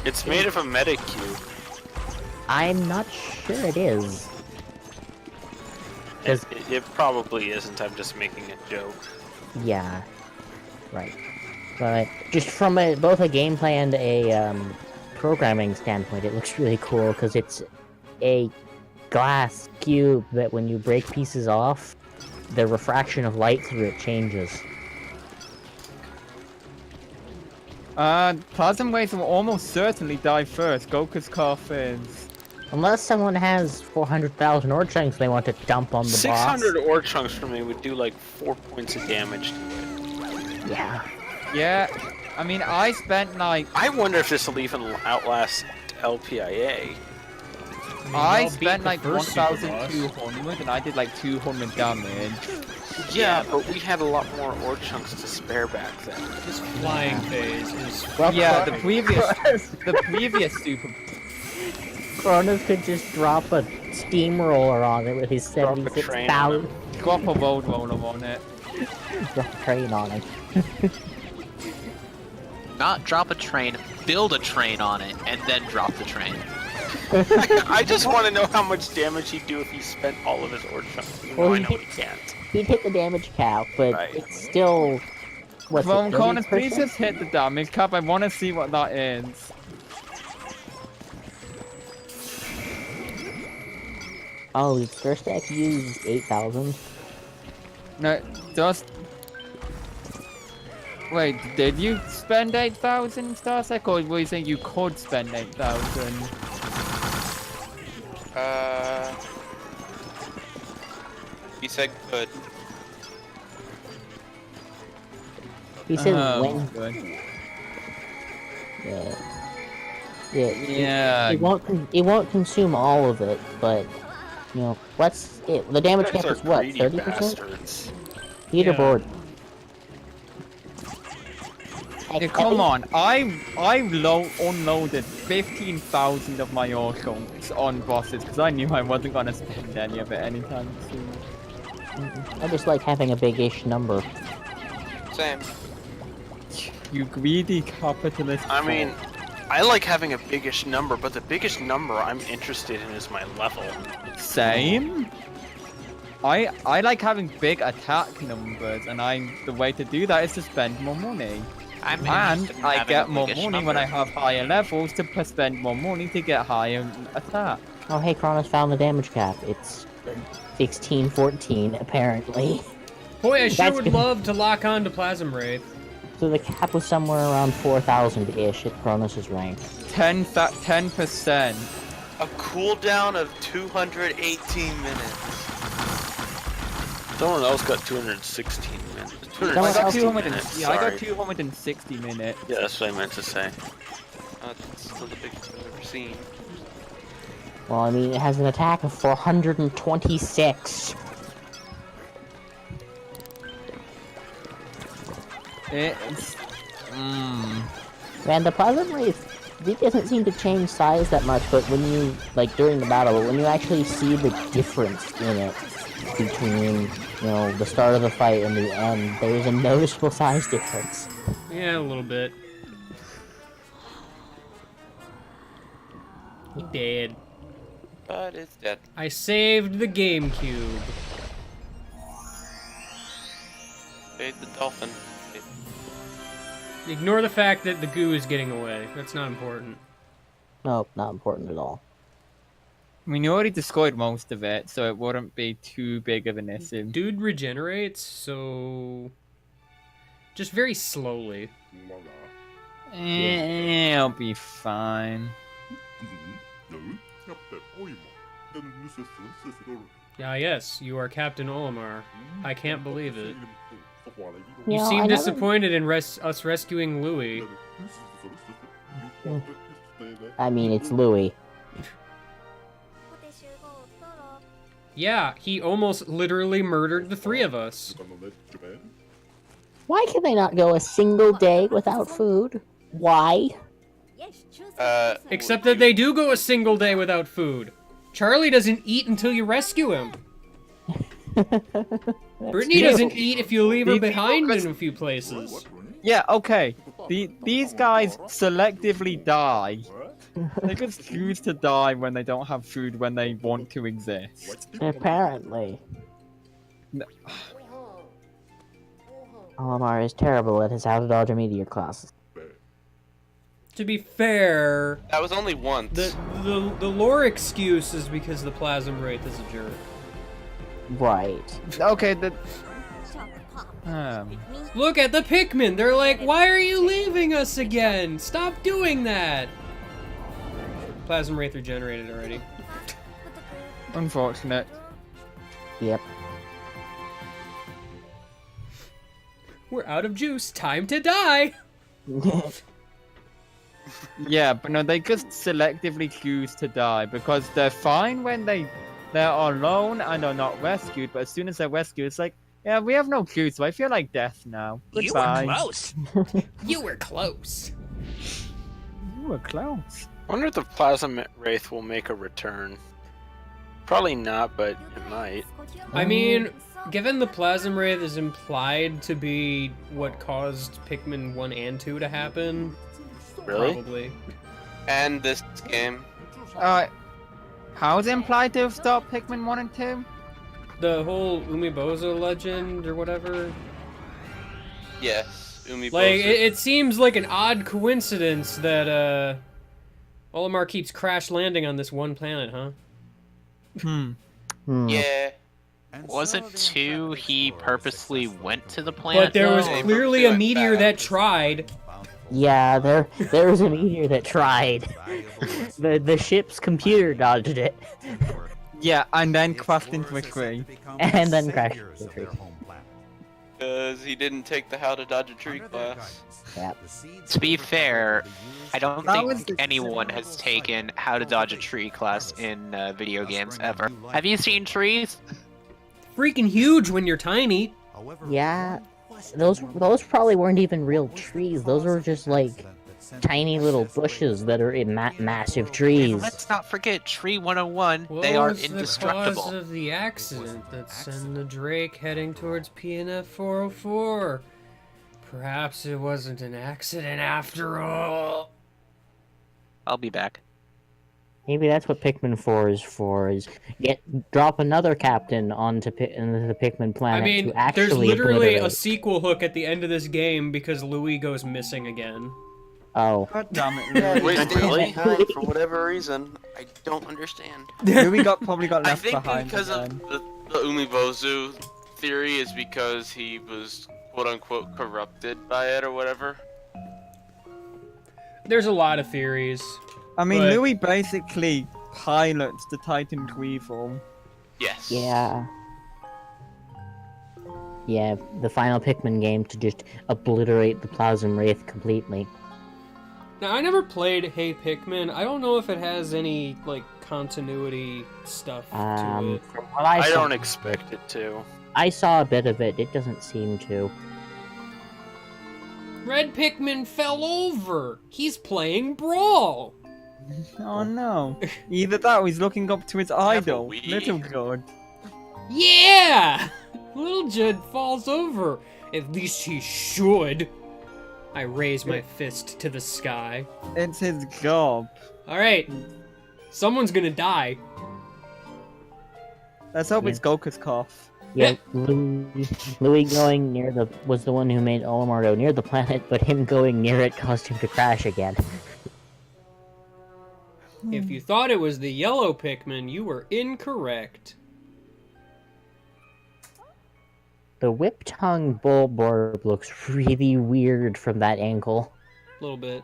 It's made of a Metacube. I'm not sure it is. It probably isn't. I'm just making a joke. Yeah. Right. But just from both a gameplay and a programming standpoint, it looks really cool because it's a glass cube that when you break pieces off, the refraction of light through it changes. Plasm Waves will almost certainly die first. Goku's cough is. Unless someone has 400,000 ore chunks they want to dump on the 600 ore chunks for me would do like 4 points of damage to it. boss. Yeah. Yeah, I mean, I spent like. I wonder if this will even outlast LPIA. I y'all beat spent the like first super boss. 1,200 and I did like 200 damage. Yeah, but we had a lot more ore chunks to spare back then. This flying phase is... Well, Yeah, the previous super. Cronus could just drop a steamroller on it with his Drop a train on 76,000. Drop a road roller on it. Drop a train on it. Not drop a train, build a train on it, and then drop the train. I just want to know how much damage he'd do if he spent all of his ore chunks. Well, I know he can't. He'd hit the damage cap, but Right. it's still... What's Well, it, Connors, please 30%? just hit the damage cap. I want to see what that is. Oh, did Star Stack use 8,000? No, just... Wait, did you spend 8,000 Starsec, or were you saying you could spend 8,000? He said good. He said Oh, when. good. Yeah. Yeah. Yeah. It won't consume all of it, but you know what's it? The damage cap Guys are is what? greedy 30%. bastards. Leaderboard. Yeah, come on, I unloaded 15,000 of my ore chunks on bosses because I knew I wasn't gonna spend any of it anytime soon. I just like having a big-ish number. Same. You greedy capitalist. I mean, I like having a biggish number, but the biggest number I'm interested in is my level. Same. I like having big attack numbers, and the way to do that is to spend more money. I'm And interested in I having get a more biggish money when number. I have higher levels to spend more money to get higher attack. Oh, hey, Kronos found the damage cap. It's 1614, apparently. Boy, I sure That's would good. love to lock on to Plasm Wraith. So the cap was somewhere around 4,000-ish at Kronos' rank. 10%. A cooldown of 218 minutes. Someone else got 216 minutes. I got 260 minutes. I got Sorry. 260 minutes. Yeah, that's what I meant to say. That's still the biggest I've ever seen. Well, I mean, it has an attack of 426. It's... Man, the Plasm Wraith, it doesn't seem to change size that much, but when you, like, during the battle, when you actually see the difference in it between, you know, the start of the fight and the end, there's a noticeable size difference. Yeah, a little bit. He dead. But it's dead. I saved the GameCube. Fade the dolphin. Ignore the fact that the goo is getting away. That's not important. No, not important at all. I mean, you already destroyed most of it, so it wouldn't be too big of an issue. Dude regenerates, so... just very slowly. It'll be fine. Ah, yes, you are Captain Olimar. I can't believe it. You Yeah, seem I never- disappointed in us rescuing Louis. I mean, it's Louis. Yeah, he almost literally murdered the three of us. Why can they not go a single day without food? Why? Except that they do go a single day without food. Charlie doesn't eat until you rescue him. Brittany true. doesn't eat if you leave her These behind people- in a few places. Yeah, okay. These guys selectively die. They just choose to die when they don't have food when they want to exist. Apparently. No. Olimar is terrible at his how to dodge a meteor classes. To be fair, That was only once. the lore excuse is because the Plasm Wraith is a jerk. Right. Okay, Look at the Pikmin! They're like, why are you leaving us again? Stop doing that! Plasm Wraith regenerated already. unfortunate. Yep. We're out of juice. Time to die! Yeah, but no, they just selectively choose to die because they're fine when they're alone and are not rescued, but as soon as they're rescued, it's like, yeah, we have no clue, so I feel like death now. Goodbye. You were close. You were close. I wonder if the Plasma Wraith will make a return. Probably not, but it might. I mean, given the Plasm Wraith is implied to be what caused Pikmin 1 and 2 to happen, Really? probably. And this game. How is it implied to have stopped Pikmin 1 and 2? The whole Umibozo legend or whatever. Yes. Umibozu. Like, it seems like an odd coincidence that, Olimar keeps crash landing on this one planet, huh? Yeah. Wasn't 2 he purposely went to the planet? But there was though? clearly a Went meteor back. that tried. Yeah, there was a meteor that tried. The ship's computer dodged it, Yeah, and then crashed into a tree. and then crashed into the tree. Because he didn't take the How to Dodge a Tree class. To be fair, I don't That was think the- anyone has taken How to Dodge a Tree class in video games ever. Have you seen trees? Freaking huge when you're tiny. Yeah, those probably weren't even real trees. Those were just like tiny little bushes that are in massive trees. Let's not forget Tree 101. What They are was the indestructible. cause of the accident that sent the Drake heading towards PNF 404? Perhaps it wasn't an accident after all. I'll be back. Maybe that's what Pikmin 4 is for, is drop another captain into the Pikmin I planet mean, to actually there's literally a obliterate. sequel hook at the end of this game because Louis goes missing again. Oh. God damn it, Wait, Louis. really? For whatever reason, I don't understand. Louis probably got I left think behind because again. of the Umibozu theory is because he was quote-unquote corrupted by it or whatever. There's a lot of theories. I mean, but- Louis basically pilots the Titan Weevil. Yes. Yeah. Yeah, the final Pikmin game to just obliterate the Plasm Wraith completely. Now, I never played Hey Pikmin. I don't know if it has any, like, continuity stuff to it. From what I I saw, don't expect it to. I saw a bit of it. It doesn't seem to. Red Pikmin fell over! He's playing Brawl! Oh no. Either that or he's looking up to his idol, Wii. Little God. Yeah! Little Judd falls over. At least he should. I raise my fist to the sky. It's his job. Alright. Someone's gonna die. Let's hope Yeah. it's Goku's cough. Yeah, Louis going near was the one who made Olimar go near the planet, but him going near it caused him to crash again. If you thought it was the yellow Pikmin, you were incorrect. The whip-tongue Bulborb looks really weird from that angle. A little bit.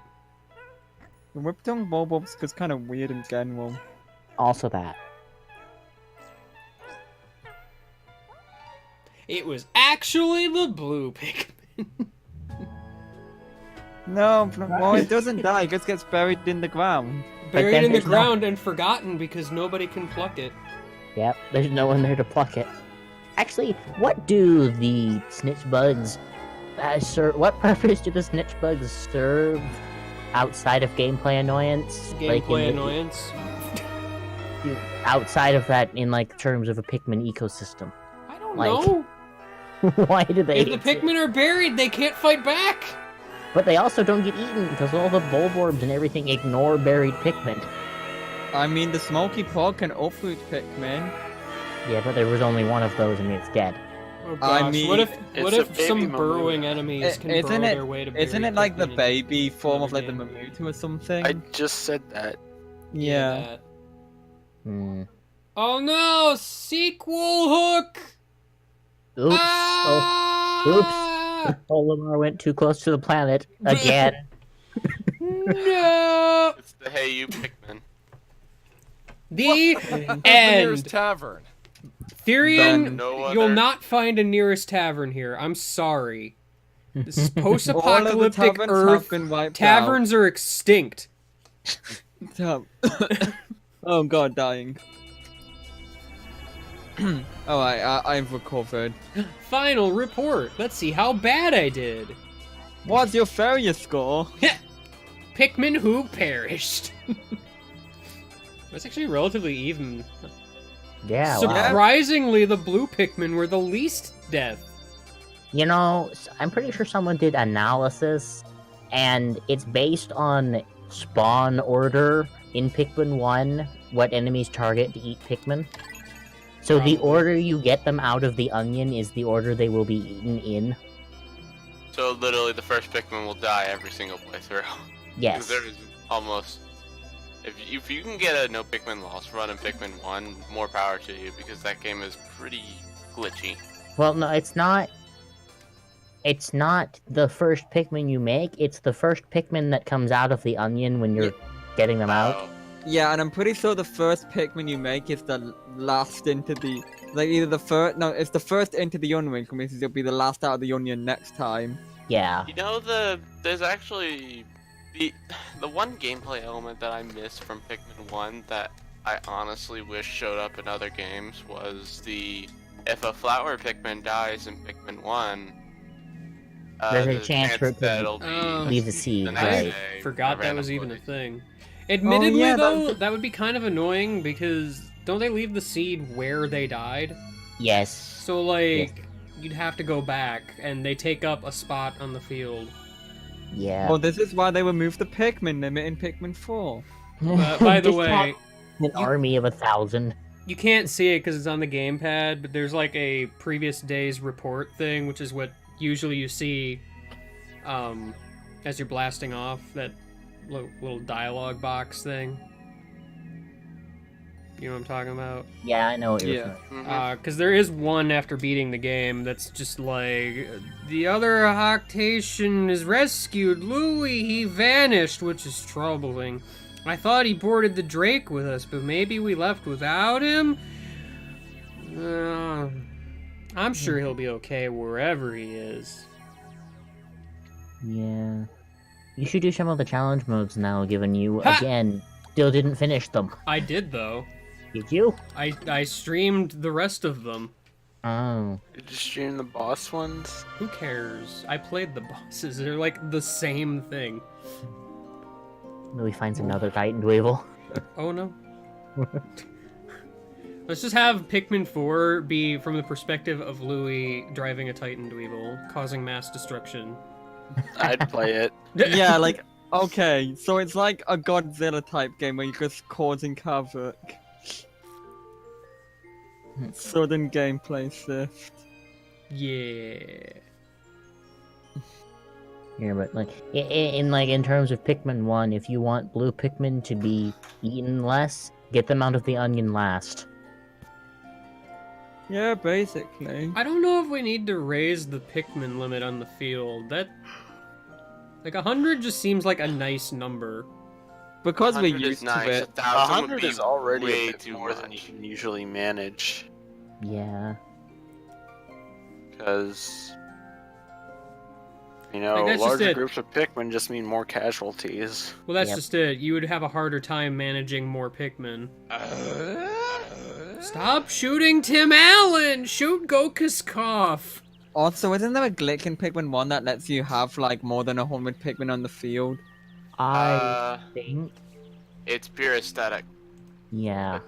The Whiptongue Bulbob's just kind of weird in general. Also that. It was actually the blue Pikmin. No, well, it doesn't die, it just gets buried in the ground. Buried then in the there's no- ground and forgotten because nobody can pluck it. Yep, there's no one there to pluck it. Actually, what do the snitch bugs serve? What purpose do the snitch bugs serve outside of gameplay annoyance? Like, Gameplay in the- annoyance. outside of that, in like terms of a Pikmin ecosystem. I don't Like, know. Why do they? If the Pikmin are buried, they can't fight back. But they also don't get eaten because all the Bulborbs and everything ignore buried Pikmin. I mean, the Smoky Paw can uproot Pikmin. Yeah, but there was only one of those and it's dead. Oh I gosh, mean, what if it's a baby some Mamuta. burrowing enemies can Isn't burrow it- their way to buried Isn't it like the Pikmin in baby form of another like the game? Mamutu or something? I just said that. Yeah. that? Hmm. Oh no! Sequel hook! Oops. Ah! Olimar went too close to the planet again. No! It's the Hey You Pikmin. The Nearest end. tavern. Therian, Done. No you'll other- not find a nearest tavern here. I'm sorry. This is All of the post-apocalyptic taverns Earth. have been wiped Taverns are extinct. out. Oh god, dying. Alright, I've recovered. Final report. Let's see how bad I did. What's your failure score? Pikmin who perished. That's actually relatively even. Yeah, wow. Surprisingly, the blue Pikmin were the least death. You know, I'm pretty sure someone did analysis, and it's based on spawn order in Pikmin 1, what enemies target to eat Pikmin. So the order you get them out of the onion is the order they will be eaten in. So literally the first Pikmin will die every single playthrough. Yes. There is almost If you can get a no Pikmin loss run in Pikmin 1, more power to you, because that game is pretty glitchy. Well, no, it's not. It's not the first Pikmin you make. It's the first Pikmin that comes out of the onion when you're getting them out. Oh, Yeah, and I'm pretty sure the first Pikmin you make is the last into the... Like, either the first... No, it's the first into the onion, which means it'll be the last out of the onion next time. Yeah. you know, there's actually the one gameplay element that I missed from Pikmin 1 that I honestly wish showed up in other games was if a flower Pikmin dies in Pikmin 1, There's a the chance for it to that it'll be leave the seed, the next right. day, Forgot that was even a thing. Admittedly, though, that would be kind of annoying because don't they leave the seed where they died? Yes. So, like, you'd have to go back, and they take up a spot on the field. Yeah. Well, this is why they removed the Pikmin limit in Pikmin 4. By the Just way, an army of 1,000. you can't see it because it's on the gamepad, but there's like a previous day's report thing, which is what usually you see as you're blasting off, that little dialogue box thing. You know what I'm talking about? Yeah, I know what you're Yeah. saying. Mhm. Because there is one after beating the game that's just like, the other Octation is rescued. Louis, he vanished, which is troubling. I thought he boarded the Drake with us, but maybe we left without him? I'm sure he'll be okay wherever he is. Yeah. You should do some of the challenge modes now, given you, Ha! again, still didn't finish them. I did, though. Did you? I streamed the rest of them. Oh. Did you stream the boss ones? Who cares? I played the bosses. They're like the same thing. Louis finds another Titan Dweevil. Oh no. Let's just have Pikmin 4 be from the perspective of Louis driving a Titan Dweevil, causing mass destruction. I'd play it. Yeah, like, okay, so it's like a Godzilla type game where you're just causing havoc. Sudden gameplay shift. Yeah. Yeah, but like in terms of Pikmin 1, if you want blue Pikmin to be eaten less, get them out of the onion last. Yeah, basically. I don't know if we need to raise the Pikmin limit on the field. That, like, 100 just seems like a nice number. Because we're 100 is used nice. to it. 1,000 would 100 be is already way a bit too more much. than you can usually manage. Yeah. Because, you Like, know, that's just larger it. groups of Pikmin just mean more casualties. Well, that's Yep. just it. You would have a harder time managing more Pikmin. Stop shooting Tim Allen! Shoot Gokuskov! Also, isn't there a glitch in Pikmin 1 that lets you have, like, more than 100 Pikmin on the field? I think. It's pure aesthetic. Yeah.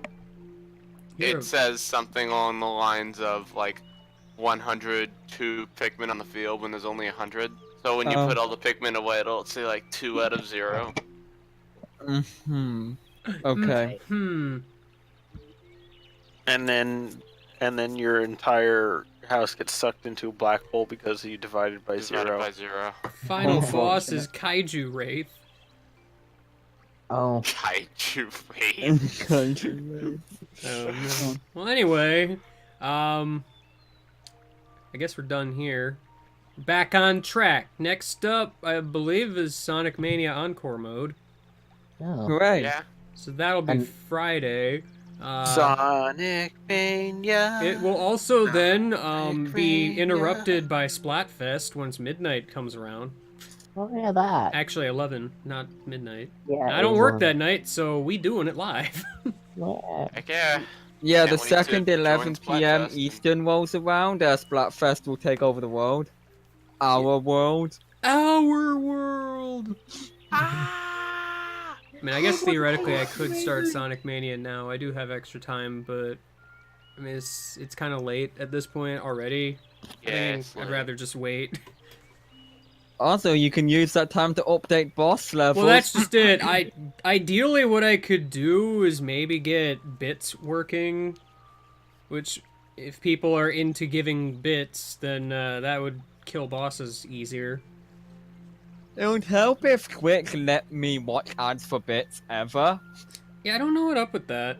You're It says something along the lines of like 102 Pikmin on the field when there's only 100. So when you Oh. put all the Pikmin away, it'll say like 2 out of 0. Mm-hmm. Okay. And then your entire house gets sucked into a black hole because you divided by Divided 0. by 0. Final Unfortunate. boss is Kaiju Wraith. Oh. Kaiju Wraith. Oh, no. Well, anyway, I guess we're done here. Back on track. Next up, I believe, is Sonic Mania Encore mode. Oh. Hooray. Yeah. So that'll be And- Friday. Sonic Mania. It will also then be Mania. interrupted by Splatfest once midnight comes around. Oh yeah, that. Actually, 11, not midnight. Yeah. I don't work that night, so we doing it live. Yeah. Heck yeah. Yeah, Can't the wait to second join 11 p.m. Splatfest. Eastern rolls around, Splatfest will take over the world. Our world. Our world! I mean, I guess theoretically I could start Sonic Mania now. I do have extra time, but I mean, it's kind of late at this point already. I Yeah. think I'd rather just wait. Also, you can use that time to update boss levels. Well, that's just it. Ideally, what I could do is maybe get bits working, which, if people are into giving bits, then that would kill bosses easier. It would help if Twitch let me watch ads for bits ever. Yeah, I don't know what up with that.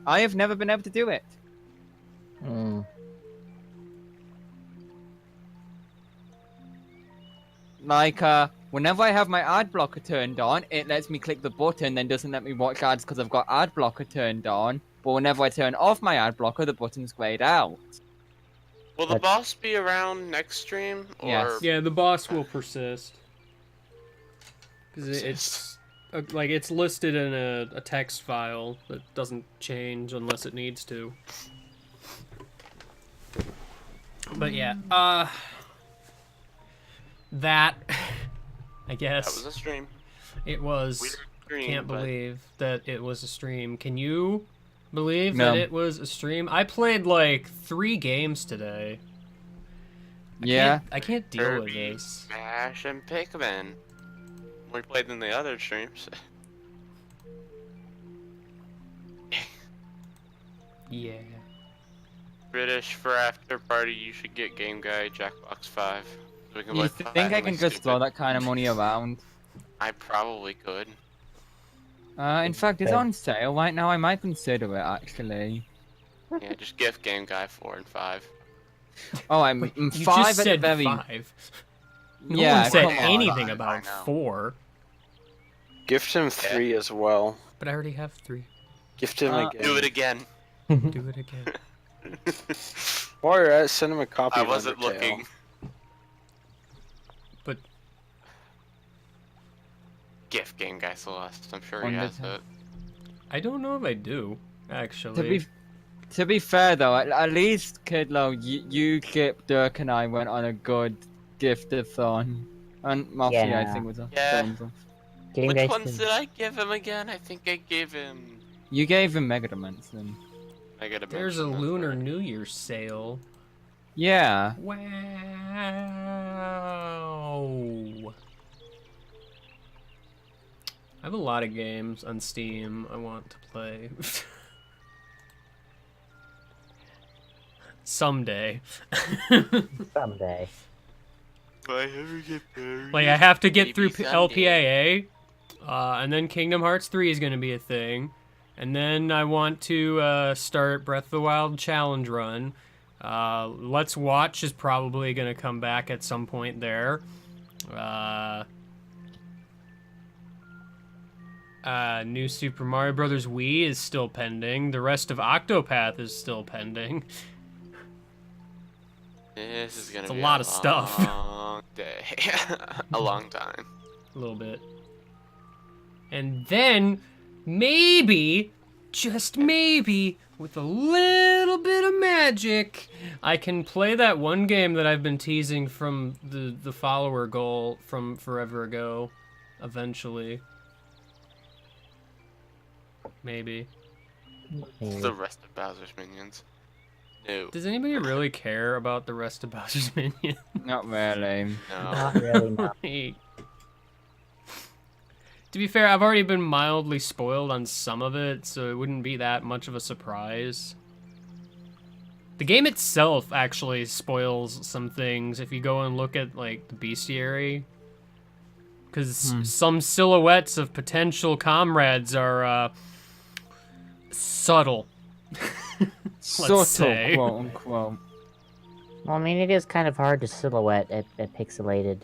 I have never been able to do it. Hmm. Like, whenever I have my ad blocker turned on, it lets me click the button, then doesn't let me watch ads because I've got ad blocker turned on. But whenever I turn off my ad blocker, the button's grayed out. Will the That's- boss be around next stream? Or Yes. Yeah, the boss will persist. Because it's like it's listed in a text file that doesn't change unless it needs to. But yeah, that I guess that was a stream. it was. Weird stream. Can't but believe that it was a stream. Can you believe No. that it was a stream? I played like 3 games today. Yeah. I can't deal with Kirby, this. Smash, and Pikmin. We played in the other streams. Yeah. British for after party, you should get Game Guy Jackbox 5. So we can You play think I five can like just throw stupid. that kind of money around? I probably could. In fact, it's Okay. on sale right now. I might consider it, actually. Yeah, just gift Game Guy 4 and 5. Oh, I'm You 5 just at said the very... 5. No Yeah, one said come on. anything I about know. 4. Gift him 3 as well. But I already have 3. Gift him again. Do it again. Do it again. While you're at it, send him a copy I of wasn't Undertale. looking. But Gift Game Guy Celeste. I'm sure he has Undertale. it. I don't know if I do, actually. To be fair though, at least Kidlo, you, Kip, Dirk, and I went on a good gift-a-thon. And Mafia, I Yeah. think, was a Yeah. thumbs up. Game Which Guys ones is- did I give him again? I think I gave him. You gave him Mega Dimension. I gotta There's a mention, that's Lunar right. New Year sale. Yeah. Wow. I have a lot of games on Steam I want to play. Someday. Someday. Do I ever get married? Like, I have to get Maybe through someday. LPAA, and then Kingdom Hearts 3 is going to be a thing. And then I want to start Breath of the Wild Challenge Run. Let's Watch is probably going to come back at some point there. New Super Mario Brothers Wii is still pending. The rest of Octopath is still pending. This is gonna It's a be lot of stuff. long day. A long time. A little bit. And then, maybe, just maybe, with a little bit of magic, I can play that one game that I've been teasing from the follower goal from forever ago. Eventually. Maybe. The rest of Bowser's minions. No. Does anybody really care about the rest of Bowser's Minions? Not really. No. Not really, no. Like, to be fair, I've already been mildly spoiled on some of it, so it wouldn't be that much of a surprise. The game itself actually spoils some things if you go and look at, like, the bestiary. Because some silhouettes of potential comrades are, subtle. Subtle, say. quote unquote. Well, I mean, it is kind of hard to silhouette at pixelated.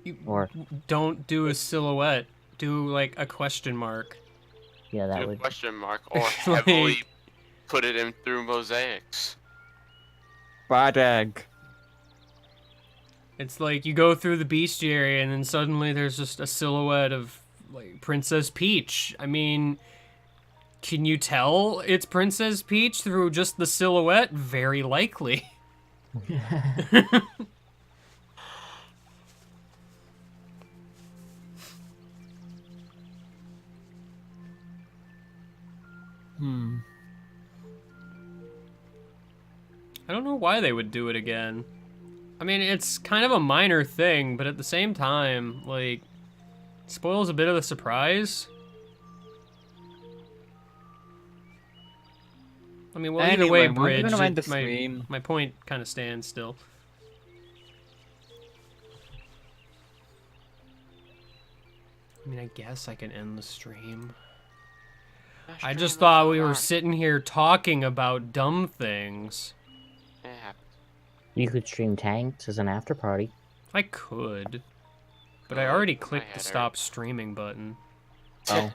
You Or, don't do a silhouette. Do, like, a question mark. yeah, that Do a would... question mark or Like- heavily put it in through mosaics. Bad egg. It's like you go through the bestiary and then suddenly there's just a silhouette of like Princess Peach. I mean, can you tell it's Princess Peach through just the silhouette? Very likely. I don't know why they would do it again. I mean, it's kind of a minor thing, but at the same time, like, it spoils a bit of the surprise. I mean, well, either way, Anyway, we're Bridge, gonna end the my stream. point kind of stands still. I mean, I guess I can end the stream. That I stream just was thought we fun. were sitting here talking about dumb things. It happens. You could stream Tanked as an after party. I could. But I Good. already My clicked the head stop streaming button. Oh.